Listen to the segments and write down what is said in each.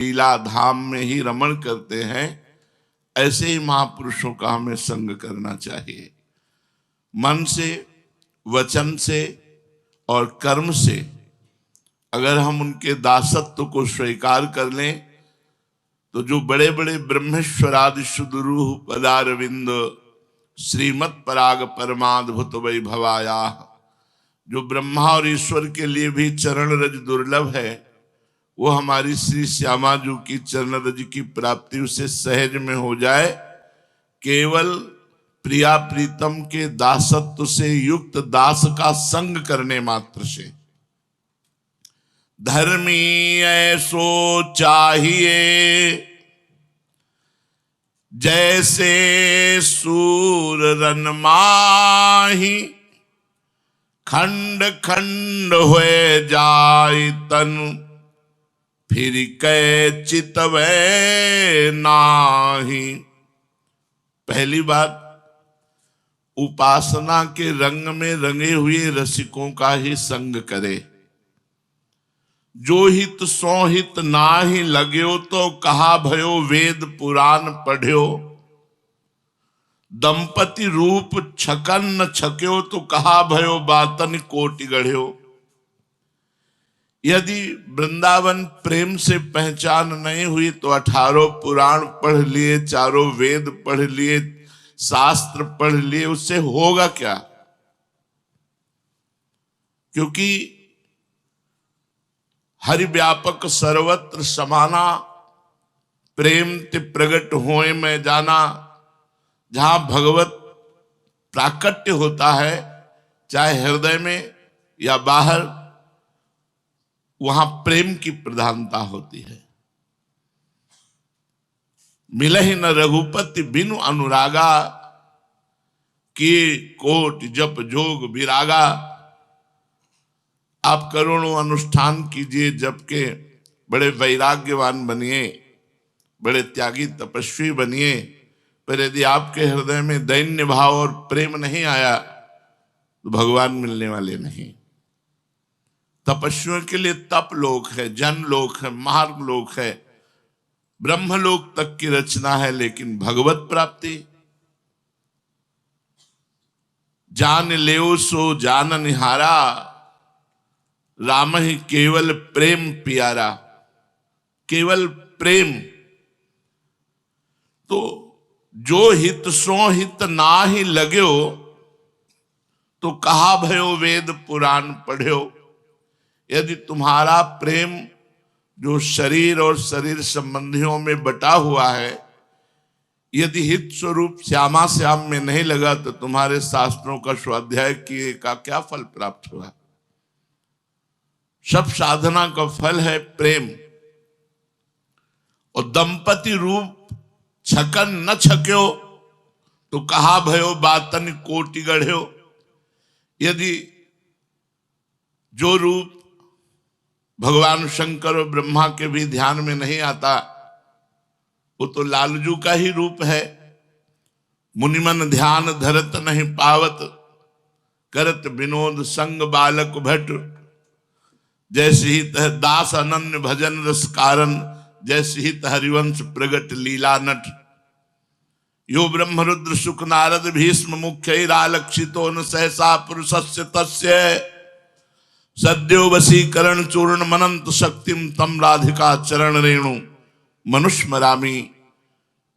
लीला धाम में ही रमण करते हैं, ऐसे ही महापुरुषों का हमें संग करना चाहिए। मन से, वचन से और कर्म से अगर हम उनके दासत्व को स्वीकार कर लें तो जो बड़े बड़े ब्रह्मेश्वरादि शुद्धरूह पदारविंद श्रीमत् पराग परमाद्भुत वैभवाया, जो ब्रह्मा और ईश्वर के लिए भी चरण रज दुर्लभ है, वो हमारी श्री श्यामा जी की चरण रज की प्राप्ति उसे सहज में हो जाए, केवल प्रिया प्रीतम के दासत्व से युक्त दास का संग करने मात्र से। धर्मी ऐसो चाहिए जैसे सूर रन माही, खंड खंड हुए जाय तन फिर कै चितवे नाही। पहली बात, उपासना के रंग में रंगे हुए रसिकों का ही संग करे। जो हित सो हित नाही लाग्यो, तो कहा भयो वेद पुराण पढ़्यो। दंपति रूप छकन न छक्यो, तो कहा भयो बातन कोटि गढ़्यो। यदि वृंदावन प्रेम से पहचान नहीं हुई तो 18 पुराण पढ़ लिए, 4 वेद पढ़ लिए, शास्त्र पढ़ लिए, उससे होगा क्या? क्योंकि हरि व्यापक सर्वत्र समाना, प्रेम ते प्रगट होए में जाना। जहां भगवत प्राकट्य होता है, चाहे हृदय में या बाहर, वहां प्रेम की प्रधानता होती है। मिलहि न रघुपति बिनु अनुरागा, किए कोटि जप जोग विरागा। आप करोड़ों अनुष्ठान कीजिए, जप के बड़े वैराग्यवान बनिए, बड़े त्यागी तपस्वी बनिए, पर यदि आपके हृदय में दैन्य भाव और प्रेम नहीं आया तो भगवान मिलने वाले नहीं। तपस्वियों के लिए तप लोक है, जन लोक है, मार्ग लोक है, ब्रह्मलोक तक की रचना है, लेकिन भगवत प्राप्ति जान लेओ सो जान निहारा, राम ही केवल प्रेम प्यारा। केवल प्रेम। तो जो हित सो हित ना ही लाग्यो, तो कहा भयो वेद पुराण पढ़्यो। यदि तुम्हारा प्रेम जो शरीर और शरीर संबंधियों में बटा हुआ है, यदि हित स्वरूप श्यामा श्याम में नहीं लगा, तो तुम्हारे शास्त्रों का स्वाध्याय किए का क्या फल प्राप्त हुआ? सब साधना का फल है प्रेम। और दंपति रूप छकन न छक्यो, तो कहा भयो बातन कोटि गढ़्यो। यदि जो रूप भगवान शंकर और ब्रह्मा के भी ध्यान में नहीं आता, वो तो लालजू का ही रूप है। मुनिमन ध्यान धरत नहीं पावत, करत विनोद संग बालक भट। जैसे ही तह दास अनन्य भजन रस कारण, जैसे ही हरिवंश प्रगट लीला नट। यो ब्रह्म रुद्र शुक नारद भीष्म मुख्य आलक्षितो न सहसा पुरुषस्य तस्य, सद्यो वशीकरण चूर्ण मनंत शक्तिम तम राधिका चरण रेणु मनुष्मरामी।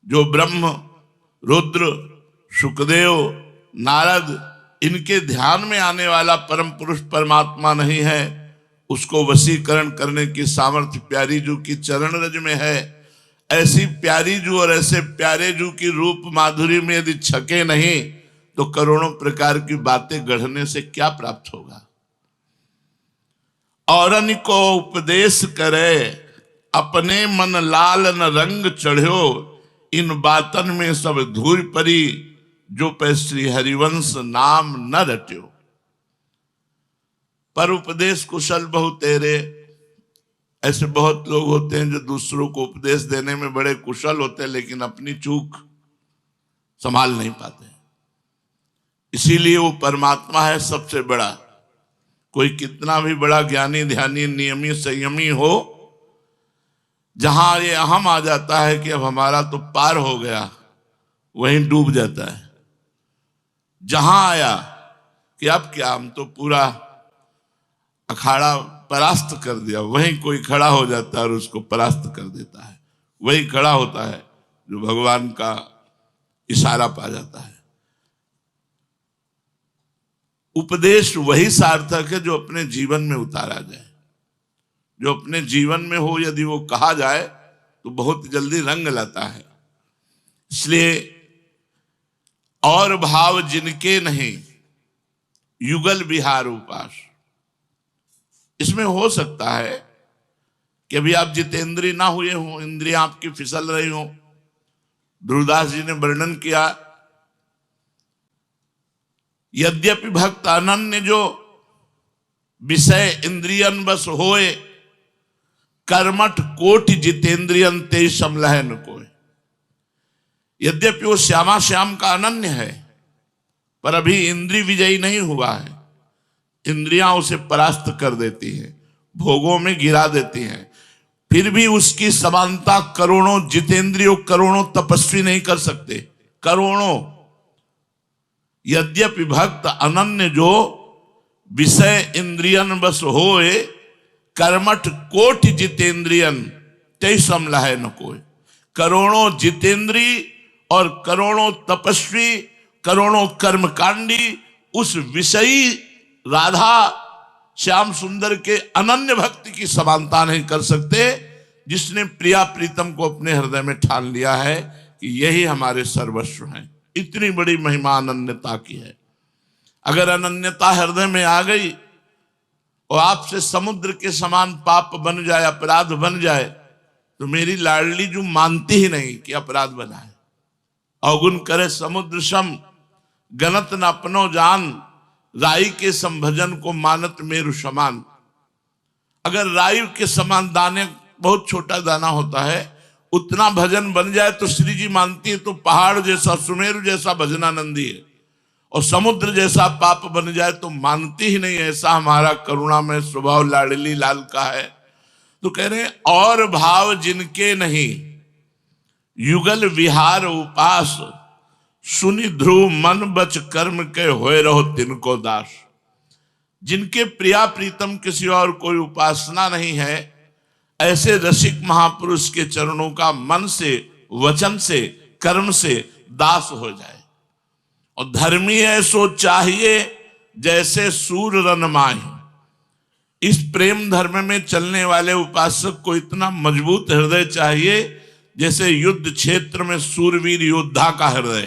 जो ब्रह्म रुद्र शुकदेव नारद इनके ध्यान में आने वाला परम पुरुष परमात्मा नहीं है, उसको वशीकरण करने की सामर्थ्य प्यारी जू की चरण रज में है। ऐसी प्यारी जू और ऐसे प्यारे जू की रूप माधुरी में यदि छके नहीं, तो करोड़ों प्रकार की बातें गढ़ने से क्या प्राप्त होगा? औरन को उपदेश करे, अपने मन लाल न रंग चढ़्यो। इन बातन में सब धूल परी, जो पे श्री हरिवंश नाम न रट्यो। पर उपदेश कुशल बहु तेरे। ऐसे बहुत लोग होते हैं जो दूसरों को उपदेश देने में बड़े कुशल होते हैं, लेकिन अपनी चूक संभाल नहीं पाते। इसीलिए वो परमात्मा है सबसे बड़ा। कोई कितना भी बड़ा ज्ञानी ध्यानी नियमी संयमी हो, जहां ये अहम आ जाता है कि अब हमारा तो पार हो गया, वहीं डूब जाता है। जहां आया कि अब क्या, हम तो पूरा अखाड़ा परास्त कर दिया, वहीं कोई खड़ा हो जाता है और उसको परास्त कर देता है। वही खड़ा होता है जो भगवान का इशारा पा जाता है। उपदेश वही सार्थक है जो अपने जीवन में उतारा जाए, जो अपने जीवन में हो। यदि वो कहा जाए तो बहुत जल्दी रंग लाता है। इसलिए और भाव जिनके नहीं, युगल विहार उपास। इसमें हो सकता है कि अभी आप जितेंद्रिय ना हुए हो, इंद्रियां आपकी फिसल रही हो। ध्रुवदास जी ने वर्णन किया, यद्यपि भक्त अनन्य जो विषय इंद्रियन बस होए, कर्मठ कोटि जितेंद्रियन ते समलह न कोय। यद्यपि वो श्यामा श्याम का अनन्य है, पर अभी इंद्रिय विजयी नहीं हुआ है। इंद्रियां उसे परास्त कर देती हैं, भोगों में गिरा देती हैं। फिर भी उसकी समानता करोड़ों जितेंद्रियों, करोड़ों तपस्वी नहीं कर सकते। करोड़ों। यद्यपि भक्त अनन्य जो विषय इंद्रियन बस होए, कर्मठ कोटि जितेंद्रियन ते समलह न कोय। करोड़ों जितेंद्री और करोड़ों तपस्वी, करोड़ों कर्मकांडी उस विषयी राधा श्याम सुंदर के अनन्य भक्ति की समानता नहीं कर सकते, जिसने प्रिया प्रीतम को अपने हृदय में ठान लिया है कि यही हमारे सर्वस्व हैं। इतनी बड़ी महिमा अनन्यता की है। अगर अनन्यता हृदय में आ गई और आपसे समुद्र के समान पाप बन जाए, अपराध बन जाए, तो मेरी लाडली जो मानती ही नहीं कि अपराध बना है। अवगुण करे समुद्र सम, गनत न अपनो जान, राई के संभजन को मानत मेरु समान। अगर राई के समान दाने, बहुत छोटा दाना होता है, उतना भजन बन जाए तो श्री जी मानती है तो पहाड़ जैसा, सुमेरु जैसा भजनानंदी है। और समुद्र जैसा पाप बन जाए तो मानती ही नहीं। ऐसा हमारा करुणा में स्वभाव लाडली लाल का है। तो कह रहे हैं और भाव जिनके नहीं, युगल विहार उपास, सुनि ध्रुव मन बच कर्म के होए रहो तिनको दास। जिनके प्रिया प्रीतम किसी और कोई उपासना नहीं है, ऐसे रसिक महापुरुष के चरणों का मन से, वचन से, कर्म से दास हो जाए। और धर्मी है सो चाहिए जैसे सूर रन माही। इस प्रेम धर्म में चलने वाले उपासक को इतना मजबूत हृदय चाहिए जैसे युद्ध क्षेत्र में सूरवीर योद्धा का हृदय।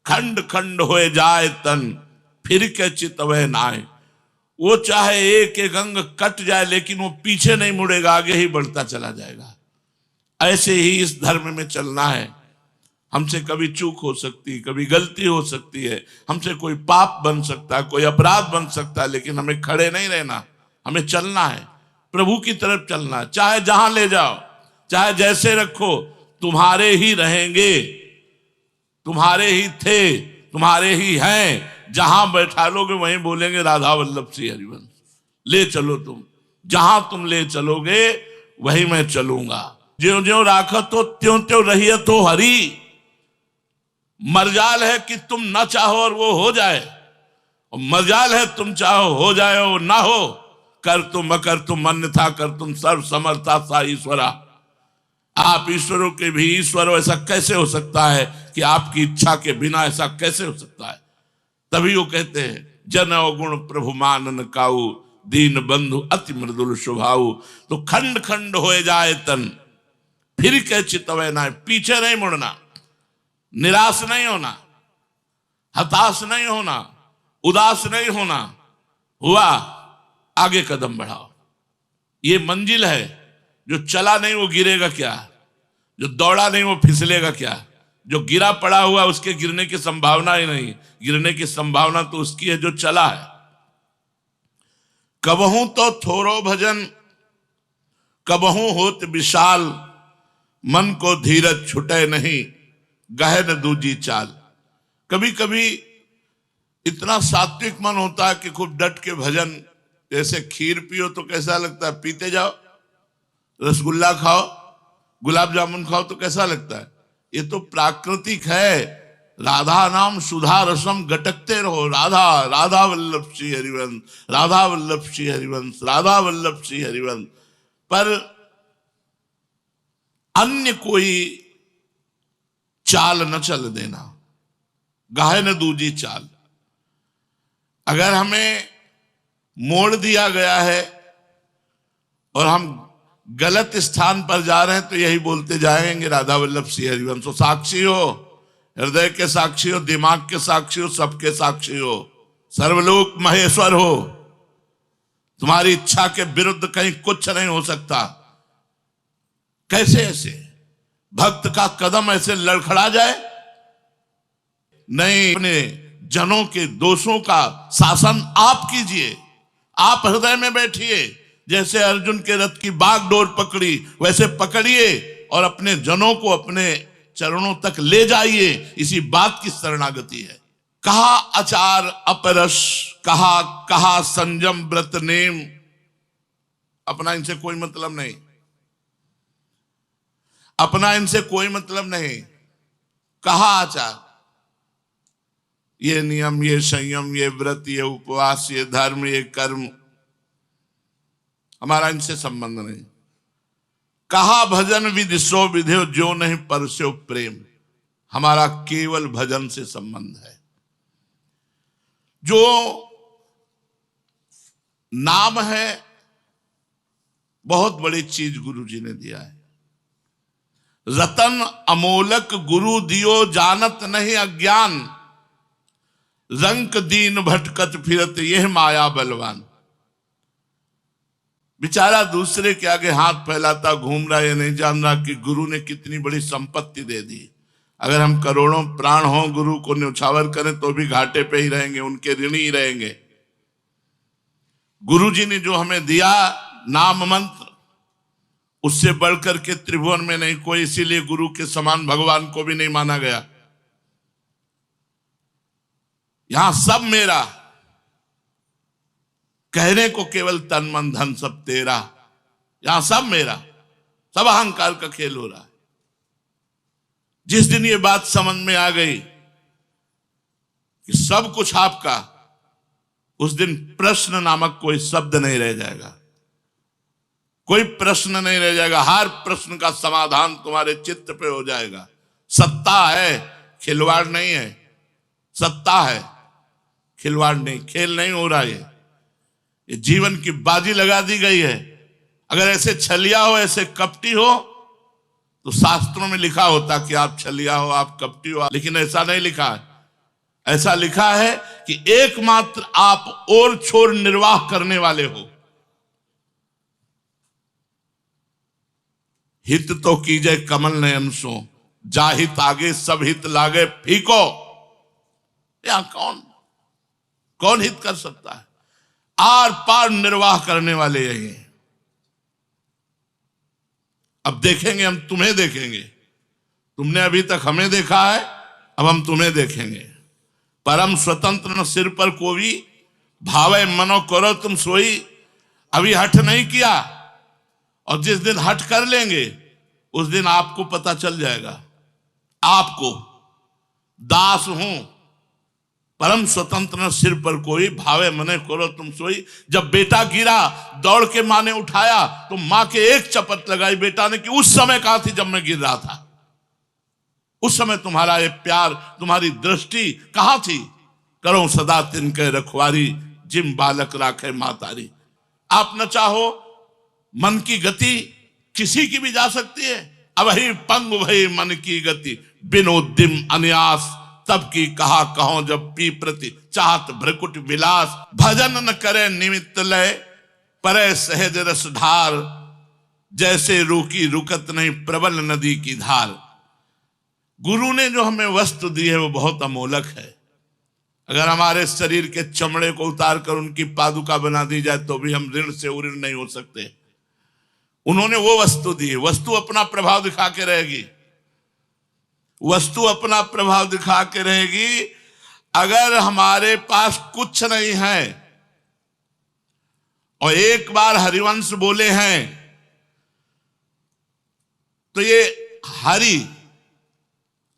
खंड खंड होए जाए तन, फिर के चितवे नाए। वो चाहे एक एक अंग कट जाए, लेकिन वो पीछे नहीं मुड़ेगा, आगे ही बढ़ता चला जाएगा। ऐसे ही इस धर्म में चलना है। हमसे कभी चूक हो सकती, कभी गलती हो सकती है, हमसे कोई पाप बन सकता है, कोई अपराध बन सकता है, लेकिन हमें खड़े नहीं रहना, हमें चलना है, प्रभु की तरफ चलना है। चाहे जहां ले जाओ, चाहे जैसे रखो, तुम्हारे ही रहेंगे, तुम्हारे ही थे, तुम्हारे ही हैं। जहां बैठा लोगे वहीं बोलेंगे राधा वल्लभ श्री हरिवंश। ले चलो तुम, जहां तुम ले चलोगे वहीं मैं चलूंगा। ज्यों ज्यों राखत हो त्यों त्यों रहियत हो हरि। मर्जाल है कि तुम ना चाहो और वो हो जाए, और मर्जाल है तुम चाहो हो जाए और ना हो। कर तुम अकर तुम अन्यथा कर तुम सर्व समर्था सा ईश्वरा। आप ईश्वरों के भी ईश्वर हो, ऐसा कैसे हो सकता है कि आपकी इच्छा के बिना ऐसा कैसे हो सकता है। तभी वो कहते हैं जन अवगुण प्रभु मानन काऊ, दीन बंधु अति मृदुल स्वभाव। तो खंड खंड हो जाए तन, फिर के चितवे ना। पीछे नहीं मुड़ना, निराश नहीं होना, हताश नहीं होना, उदास नहीं होना। हुआ आगे कदम बढ़ाओ। ये मंजिल है। जो चला नहीं वो गिरेगा क्या, जो दौड़ा नहीं वो फिसलेगा क्या। जो गिरा पड़ा हुआ उसके गिरने की संभावना ही नहीं, गिरने की संभावना तो उसकी है जो चला है। कबहू तो थोरो भजन, कबहू होत विशाल, मन को धीरज छुटे नहीं, गहन दूजी चाल। कभी कभी इतना सात्विक मन होता है कि खूब डट के भजन, जैसे खीर पियो तो कैसा लगता है, पीते जाओ, रसगुल्ला खाओ गुलाब जामुन खाओ तो कैसा लगता है? ये तो प्राकृतिक है। राधा नाम सुधा रसम गटकते रहो। राधा राधा वल्लभ श्री हरिवंश, राधा वल्लभ श्री हरिवंश, राधा वल्लभ श्री हरिवंश। पर अन्य कोई चाल न चल देना, गाहे न दूजी चाल। अगर हमें मोड़ दिया गया है और हम गलत स्थान पर जा रहे हैं तो यही बोलते जाएंगे राधा वल्लभ श्री हरिवंश। साक्षी हो, हृदय के साक्षी हो, दिमाग के साक्षी हो, सबके साक्षी हो, सर्वलोक महेश्वर हो। तुम्हारी इच्छा के विरुद्ध कहीं कुछ नहीं हो सकता। कैसे ऐसे भक्त का कदम ऐसे लड़खड़ा जाए? नहीं, अपने जनों के दोषों का शासन आप कीजिए। आप हृदय में बैठिए। जैसे अर्जुन के रथ की बागडोर पकड़ी वैसे पकड़िए और अपने जनों को अपने चरणों तक ले जाइए। इसी बात की शरणागति है। कहा आचार अपरस, कहा कहा संयम व्रत नेम। अपना इनसे कोई मतलब नहीं, अपना इनसे कोई मतलब नहीं। कहा आचार, ये नियम, ये संयम, ये व्रत, ये उपवास, ये धर्म, ये कर्म, हमारा इनसे संबंध नहीं। कहा भजन विधि सो विधेयो, जो नहीं परस्यो प्रेम। हमारा केवल भजन से संबंध है। जो नाम है बहुत बड़ी चीज गुरु जी ने दिया है। रतन अमोलक गुरु दियो, जानत नहीं अज्ञान। रंक दीन भटकत फिरत, यह माया बलवान। बेचारा दूसरे के आगे हाथ फैलाता घूम रहा है, ये नहीं जान रहा कि गुरु ने कितनी बड़ी संपत्ति दे दी। अगर हम करोड़ों प्राण हो गुरु को न्यौछावर करें तो भी घाटे पे ही रहेंगे, उनके ऋणी ही रहेंगे। गुरु जी ने जो हमें दिया नाम मंत्र, उससे बढ़कर के त्रिभुवन में नहीं कोई, इसीलिए गुरु के समान भगवान को भी नहीं माना गया। यहां सब मेरा, कहने को केवल तन मन धन सब तेरा। यहां सब मेरा, सब अहंकार का खेल हो रहा है। जिस दिन ये बात समझ में आ गई कि सब कुछ आपका, उस दिन प्रश्न नामक कोई शब्द नहीं रह जाएगा। कोई प्रश्न नहीं रह जाएगा। हर प्रश्न का समाधान तुम्हारे चित्त पे हो जाएगा। सत्ता है, खिलवाड़ नहीं है। सत्ता है, खिलवाड़ नहीं, खेल नहीं हो रहा है। ये जीवन की बाजी लगा दी गई है। अगर ऐसे छलिया हो, ऐसे कपटी हो, तो शास्त्रों में लिखा होता कि आप छलिया हो, आप कपटी हो, लेकिन ऐसा नहीं लिखा है। ऐसा लिखा है कि एकमात्र आप और छोर निर्वाह करने वाले हो। हित तो कीजे कमल नयन सो, जाहित आगे सब हित लागे फीको। या कौन हित कर सकता है? आर पार निर्वाह करने वाले यही। अब देखेंगे, हम तुम्हें देखेंगे। तुमने अभी तक हमें देखा है, अब हम तुम्हें देखेंगे। परम स्वतंत्र न सिर पर कोई, भावे मनो करो तुम सोई। अभी हठ नहीं किया, और जिस दिन हट कर लेंगे उस दिन आपको पता चल जाएगा। आपको दास हूं, परम स्वतंत्र न सिर पर कोई, भावे मने करो तुम सोई। जब बेटा गिरा, दौड़ के माँ ने उठाया तो माँ के एक चपत लगाई बेटा ने कि उस समय कहां थी जब मैं गिर रहा था? उस समय तुम्हारा ये प्यार, तुम्हारी दृष्टि कहां थी? करो सदा तिनके रखवारी, जिम बालक राखे मातारी। आप न चाहो, मन की गति किसी की भी जा सकती है। अब ही पंग भई मन की गति, बिनोदिम अन्यास। तब की कहा कहो जब पी प्रति, चाहत भ्रकुट विलास। भजन न करे निमित्त लय, परे सहज रस धार। जैसे रूकी रुकत नहीं, प्रबल नदी की धार। गुरु ने जो हमें वस्तु दी है वो बहुत अमोलक है। अगर हमारे शरीर के चमड़े को उतार कर उनकी पादुका बना दी जाए तो भी हम ऋण से उऋण नहीं हो सकते। उन्होंने वो वस्तु दी है। वस्तु अपना प्रभाव दिखा के रहेगी। वस्तु अपना प्रभाव दिखा के रहेगी। अगर हमारे पास कुछ नहीं है और एक बार हरिवंश बोले हैं तो ये हरि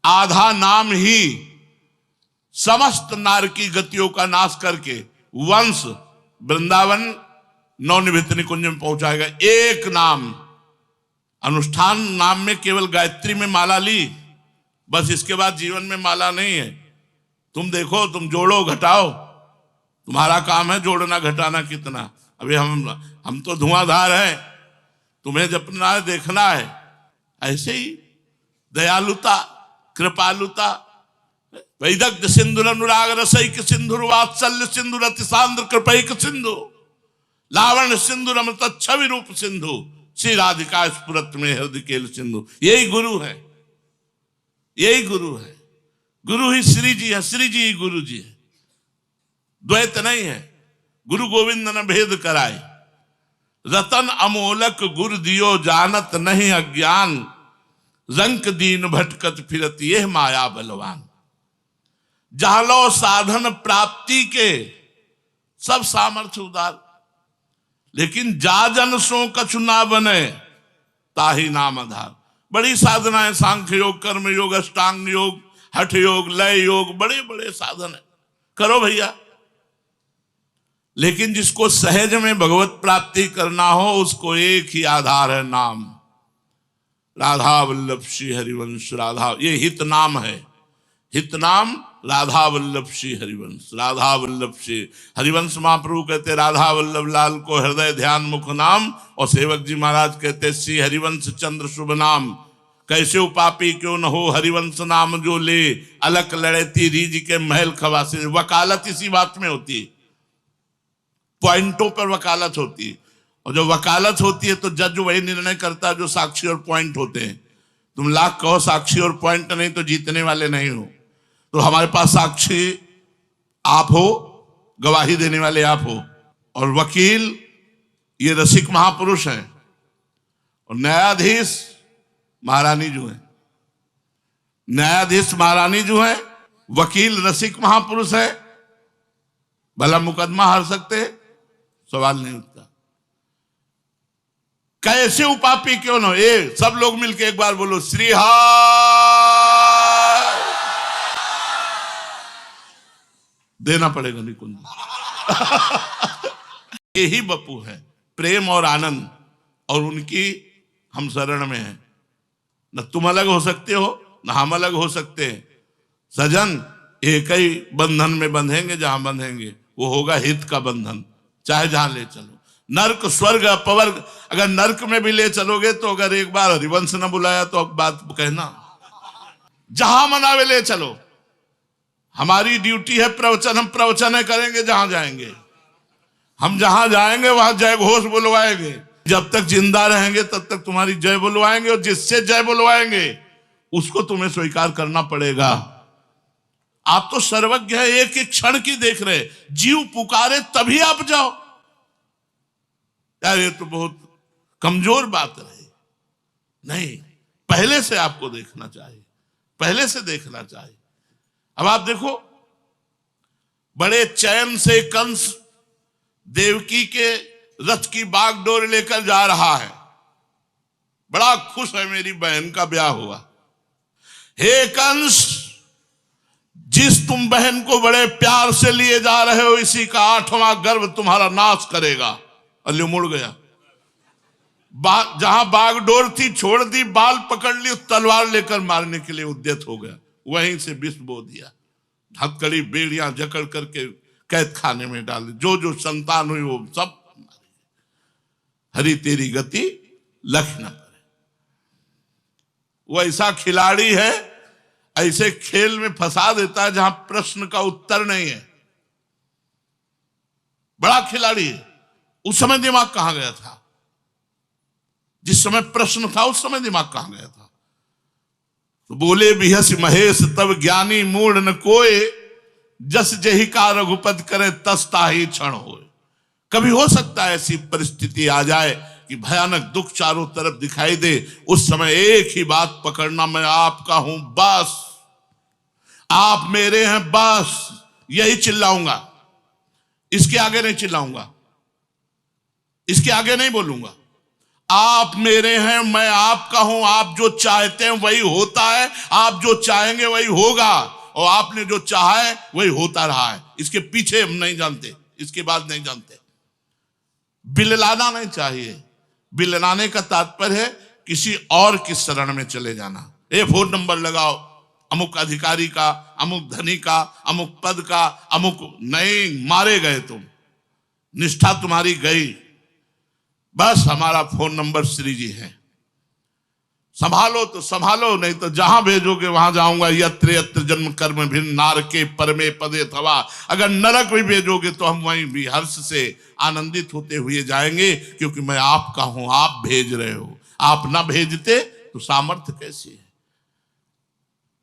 आधा नाम ही समस्त नारकी गतियों का नाश करके वंश वृंदावन नवनिवृत्त निकुंज में पहुंचाएगा। एक नाम अनुष्ठान नाम में केवल गायत्री में माला ली, बस इसके बाद जीवन में माला नहीं है। तुम देखो, तुम जोड़ो घटाओ, तुम्हारा काम है जोड़ना घटाना कितना। अभी हम तो धुआंधार है, तुम्हें जपना है, देखना है। ऐसे ही दयालुता, कृपालुता, वैदग्ध सिंधुर अनुराग रसैक सिंधुर वात्सल्य सिंधुर अतिसांद्र कृपैक सिंधु लावण्य सिंधुर अमृत छवि रूप सिंधु श्री राधिका स्फुरत में हृदय केल सिंधु। यही गुरु है, यही गुरु है। गुरु ही श्री जी है, श्री जी ही गुरु जी है, द्वैत नहीं है। गुरु गोविंद न भेद कराए, रतन अमोलक गुरु दियो जानत नहीं अज्ञान, रंक दीन भटकत फिरत यह माया बलवान। जालो साधन प्राप्ति के सब सामर्थ्य उदार, लेकिन जा जन सो कछु ना बने ताही नाम आधार। बड़ी साधनाएं, सांख्य योग, कर्म योग, अष्टांग योग, हठ योग, लय योग, बड़े बड़े साधन है, करो भैया। लेकिन जिसको सहज में भगवत प्राप्ति करना हो, उसको एक ही आधार है, नाम। राधा वल्लभ श्री हरिवंश, राधा ये हित नाम है, हित नाम राधा वल्लभ श्री हरिवंश। राधा वल्लभ श्री हरिवंश महाप्रभु कहते राधा वल्लभ लाल को हृदय ध्यान मुख नाम, और सेवक जी महाराज कहते श्री हरिवंश चंद्र शुभ नाम। कैसे उपापी क्यों न हो हरिवंश नाम जो ले, अलक लड़ेती रीज के महल खवासे। वकालत इसी बात में होती है, पॉइंटों पर वकालत होती है। और जब वकालत होती है तो जज वही निर्णय करता है जो साक्षी और पॉइंट होते हैं। तुम लाख कहो साक्षी और पॉइंट नहीं तो जीतने वाले नहीं हो। तो हमारे पास साक्षी आप हो, गवाही देने वाले आप हो, और वकील ये रसिक महापुरुष हैं, और न्यायाधीश महारानी जो है, न्यायाधीश महारानी जो है, वकील रसिक महापुरुष है। भला मुकदमा हार सकते, सवाल नहीं उठता। कैसे उपापी क्यों न हो, ये सब लोग मिलके एक बार बोलो श्री देना पड़ेगा निकुंज। यही बपू है, प्रेम और आनंद, और उनकी हम शरण में हैं। न तुम अलग हो सकते हो, न हम अलग हो सकते हैं। सजन एक ही बंधन में बंधेंगे, जहां बंधेंगे वो होगा हित का बंधन, चाहे जहां ले चलो। नर्क स्वर्ग अपवर्ग, अगर नर्क में भी ले चलोगे तो अगर एक बार हरिवंश न बुलाया तो अब बात कहना, जहां मनावे ले चलो। हमारी ड्यूटी है प्रवचन, हम प्रवचन करेंगे जहां जाएंगे। हम जहां जाएंगे वहां जय घोष बुलवाएंगे। जब तक जिंदा रहेंगे तब तक तुम्हारी जय बुलवाएंगे, और जिससे जय बुलवाएंगे उसको तुम्हें स्वीकार करना पड़ेगा। आप तो सर्वज्ञ है, एक एक क्षण की देख रहे, जीव पुकारे तभी आप जाओ। यार ये तो बहुत कमजोर बात रही। नहीं, पहले से आपको देखना चाहिए, पहले से देखना चाहिए। अब आप देखो, बड़े चैन से कंस देवकी के रथ की बागडोर लेकर जा रहा है, बड़ा खुश है, मेरी बहन का ब्याह हुआ। हे कंस, जिस तुम बहन को बड़े प्यार से लिए जा रहे हो, इसी का 8वां गर्भ तुम्हारा नाश करेगा। अल्लू मुड़ गया, जहां बागडोर थी छोड़ दी, बाल पकड़ ली, तलवार लेकर मारने के लिए उद्यत हो गया। वहीं से विष बो दिया, हथकड़ी बेड़ियां जकड़ करके कैद खाने में डाल दी। जो जो संतान हुई वो सब। हरि तेरी गति लख न करे। वो ऐसा खिलाड़ी है, ऐसे खेल में फंसा देता है जहां प्रश्न का उत्तर नहीं है। बड़ा खिलाड़ी है। उस समय दिमाग कहां गया था? जिस समय प्रश्न था उस समय दिमाग कहां गया था? तो बोले बिहस महेश तब ज्ञानी मूढ़ न कोय, जस जही का रघुपति करे तस ताही क्षण होए। कभी हो सकता है ऐसी परिस्थिति आ जाए कि भयानक दुख चारों तरफ दिखाई दे, उस समय एक ही बात पकड़ना, मैं आपका हूं बस, आप मेरे हैं बस, यही चिल्लाऊंगा। इसके आगे नहीं चिल्लाऊंगा, इसके आगे नहीं बोलूंगा। आप मेरे हैं, मैं आपका हूं। आप जो चाहते हैं वही होता है, आप जो चाहेंगे वही होगा, और आपने जो चाहा है वही होता रहा है। इसके पीछे हम नहीं जानते, इसके बाद नहीं जानते। बिललाना नहीं चाहिए। बिललाने का तात्पर्य है किसी और की शरण में चले जाना। ये फोन नंबर लगाओ अमुक अधिकारी का, अमुक धनी का, अमुक पद का, अमुक नहीं, मारे गए तुम, निष्ठा तुम्हारी गई। बस हमारा फोन नंबर श्री जी है, संभालो तो संभालो, नहीं तो जहां भेजोगे वहां जाऊंगा। यत्र यत्र जन्म कर्म भिन्न नारके परमे पदे थवा। अगर नरक भी भेजोगे तो हम वहीं भी हर्ष से आनंदित होते हुए जाएंगे, क्योंकि मैं आपका हूं, आप भेज रहे हो। आप ना भेजते तो सामर्थ्य कैसी है।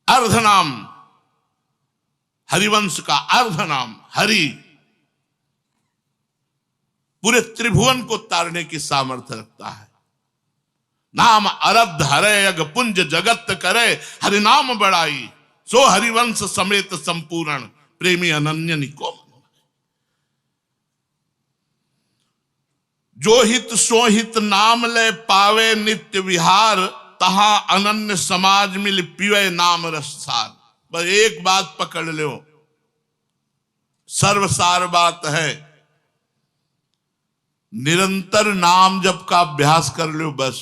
अर्धनाम, हरिवंश का अर्धनाम हरि पूरे त्रिभुवन को तारने की सामर्थ्य रखता है। नाम अरब्ध हरे अग पुंज जगत करे, हरि नाम बड़ाई सो हरिवंश समेत संपूर्ण, प्रेमी अनन्य निको। जो हित सो हित नाम ले पावे नित्य विहार, तहां अनन्य समाज मिल पीवे नाम रसार। बस एक बात पकड़ लो, सर्वसार बात है, निरंतर नाम जप का अभ्यास कर लो। बस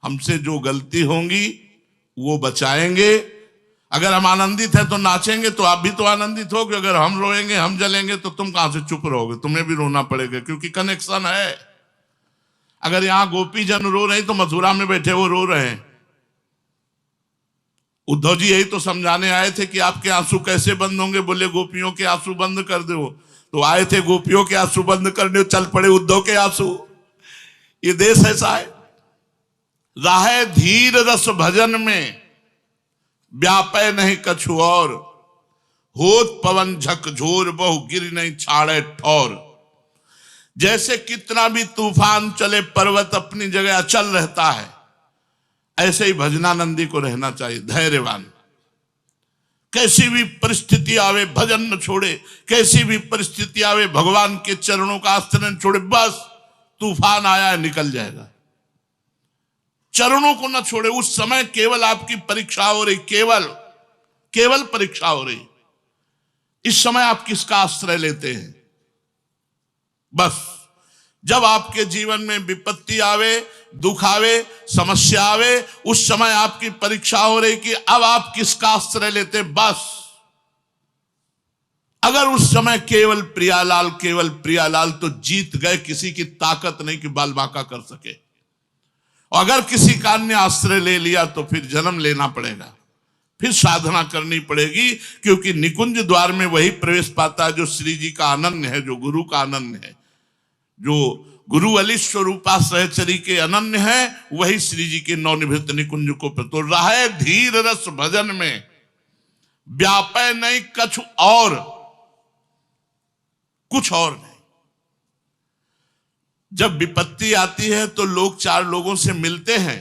हमसे जो गलती होंगी वो बचाएंगे। अगर हम आनंदित हैं तो नाचेंगे, तो आप भी तो आनंदित होगे। अगर हम रोएंगे, हम जलेंगे, तो तुम कहां से चुप रहोगे? तुम्हें भी रोना पड़ेगा, क्योंकि कनेक्शन है। अगर यहां गोपी जन रो रहे तो मथुरा में बैठे वो रो रहे हैं। उद्धव जी यही तो समझाने आए थे कि आपके आंसू कैसे बंद होंगे। बोले गोपियों के आंसू बंद कर दो। तो आए थे गोपियों के आंसू बंद करने, चल पड़े उद्धव के आंसू। ये देश ऐसा है। राहे धीर रस भजन में व्यापय नहीं कछु और, होत पवन झकझोर बहु गिर नहीं छाड़े ठौर। जैसे कितना भी तूफान चले, पर्वत अपनी जगह अचल रहता है, ऐसे ही भजनानंदी को रहना चाहिए, धैर्यवान। कैसी भी परिस्थिति आवे भजन न छोड़े, कैसी भी परिस्थिति आवे भगवान के चरणों का आश्रय न छोड़े। बस तूफान आया है, निकल जाएगा, चरणों को न छोड़े। उस समय केवल आपकी परीक्षा हो रही, केवल परीक्षा हो रही। इस समय आप किसका आश्रय लेते हैं? बस जब आपके जीवन में विपत्ति आवे, दुख आवे, समस्या आवे, उस समय आपकी परीक्षा हो रही कि अब आप किसका आश्रय लेते। बस अगर उस समय केवल प्रियालाल तो जीत गए। किसी की ताकत नहीं कि बाल बांका कर सके। और अगर किसी का अन्य आश्रय ले लिया तो फिर जन्म लेना पड़ेगा, फिर साधना करनी पड़ेगी, क्योंकि निकुंज द्वार में वही प्रवेश पाता है जो श्री जी का अनन्य है, जो गुरु का अनन्य है। जो गुरु अली स्वरूपा सहचरी के अनन्य है, वही श्री जी के नवनिभृत निकुंज को। तो राहे धीर रस भजन में व्यापय नहीं कछु और, कुछ और नहीं। जब विपत्ति आती है तो लोग चार लोगों से मिलते हैं,